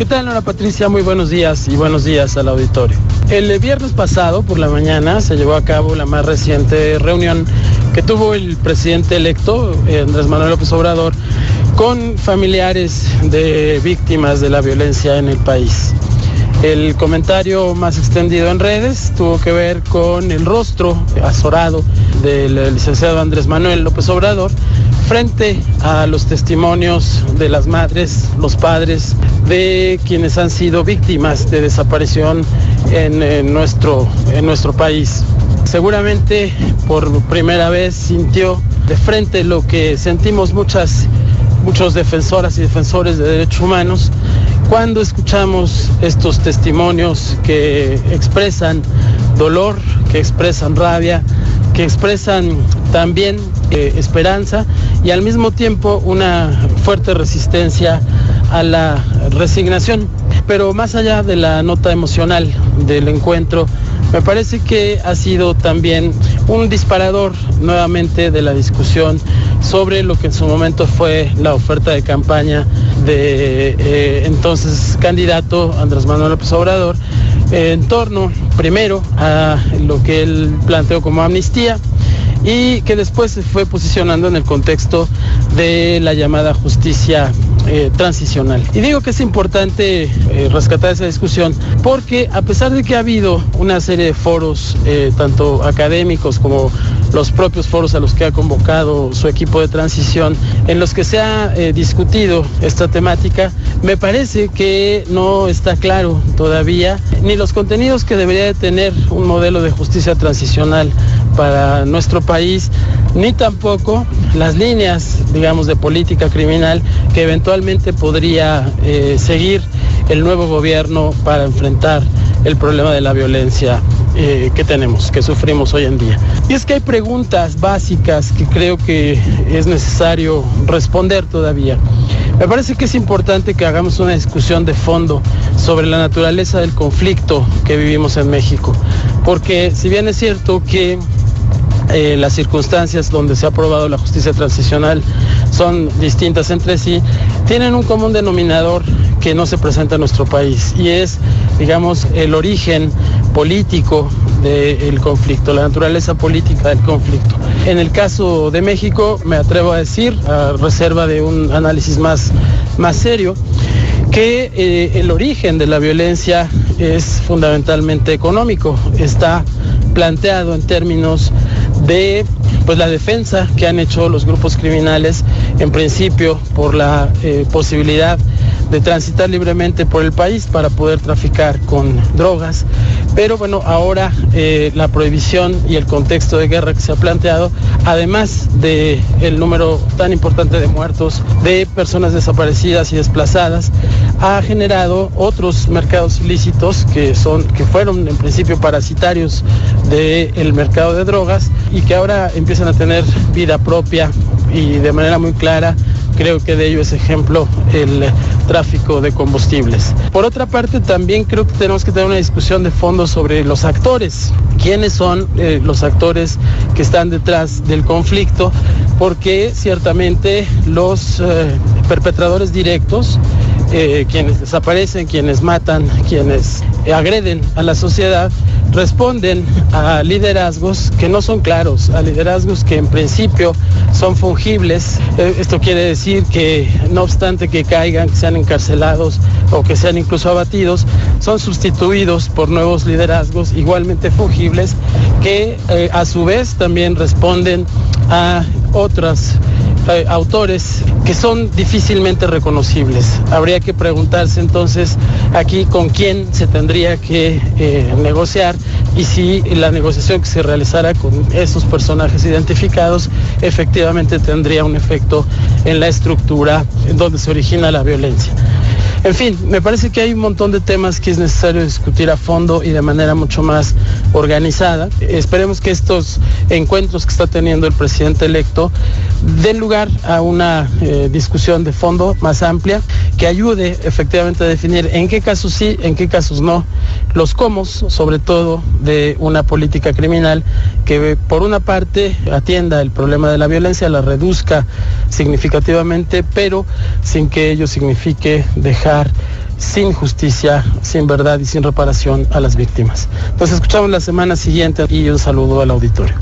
¿Qué tal, Ana Patricia? Muy buenos días y buenos días al auditorio. El viernes pasado por la mañana se llevó a cabo la más reciente reunión que tuvo el presidente electo, Andrés Manuel López Obrador, con familiares de víctimas de la violencia en el país. El comentario más extendido en redes tuvo que ver con el rostro azorado del licenciado Andrés Manuel López Obrador frente a los testimonios de las madres, los padres de quienes han sido víctimas de desaparición en nuestro país. Seguramente por primera vez sintió de frente lo que sentimos muchos defensoras y defensores de derechos humanos cuando escuchamos estos testimonios que expresan dolor, que expresan rabia, que expresan también esperanza y al mismo tiempo una fuerte resistencia a la resignación. Pero más allá de la nota emocional del encuentro, me parece que ha sido también un disparador nuevamente de la discusión sobre lo que en su momento fue la oferta de campaña de entonces candidato Andrés Manuel López Obrador, en torno primero a lo que él planteó como amnistía y que después se fue posicionando en el contexto de la llamada justicia transicional. Y digo que es importante rescatar esa discusión porque a pesar de que ha habido una serie de foros, tanto académicos como los propios foros a los que ha convocado su equipo de transición, en los que se ha discutido esta temática, me parece que no está claro todavía ni los contenidos que debería de tener un modelo de justicia transicional para nuestro país, ni tampoco las líneas, digamos, de política criminal que eventualmente podría seguir el nuevo gobierno para enfrentar el problema de la violencia que tenemos, que sufrimos hoy en día. Y es que hay preguntas básicas que creo que es necesario responder todavía. Me parece que es importante que hagamos una discusión de fondo sobre la naturaleza del conflicto que vivimos en México, porque si bien es cierto que las circunstancias donde se ha aprobado la justicia transicional son distintas entre sí, tienen un común denominador que no se presenta en nuestro país y es, digamos, el origen político del conflicto, la naturaleza política del conflicto. En el caso de México, me atrevo a decir, a reserva de un análisis más serio, que el origen de la violencia es fundamentalmente económico. Está planteado en términos de la defensa que han hecho los grupos criminales, en principio por la posibilidad de transitar libremente por el país para poder traficar con drogas. Pero bueno, ahora la prohibición y el contexto de guerra que se ha planteado, además de el número tan importante de muertos, de personas desaparecidas y desplazadas, ha generado otros mercados ilícitos que fueron en principio parasitarios del mercado de drogas y que ahora empiezan a tener vida propia y de manera muy clara. Creo que de ello es ejemplo el tráfico de combustibles. Por otra parte, también creo que tenemos que tener una discusión de fondo sobre los actores. ¿Quiénes son los actores que están detrás del conflicto? Porque ciertamente los perpetradores directos, quienes desaparecen, quienes matan, quienes agreden a la sociedad, responden a liderazgos que no son claros, a liderazgos que en principio son fungibles. Esto quiere decir que no obstante que caigan, que sean encarcelados o que sean incluso abatidos, son sustituidos por nuevos liderazgos igualmente fungibles que a su vez también responden a otros autores que son difícilmente reconocibles. Habría que preguntarse entonces aquí con quién se tendría que negociar y si la negociación que se realizara con esos personajes identificados efectivamente tendría un efecto en la estructura en donde se origina la violencia. En fin, me parece que hay un montón de temas que es necesario discutir a fondo y de manera mucho más organizada. Esperemos que estos encuentros que está teniendo el presidente electo den lugar a una discusión de fondo más amplia que ayude efectivamente a definir en qué casos sí, en qué casos no, los cómo, sobre todo de una política criminal que por una parte atienda el problema de la violencia, la reduzca significativamente, pero sin que ello signifique dejar sin justicia, sin verdad y sin reparación a las víctimas. Nos escuchamos la semana siguiente y un saludo al auditorio.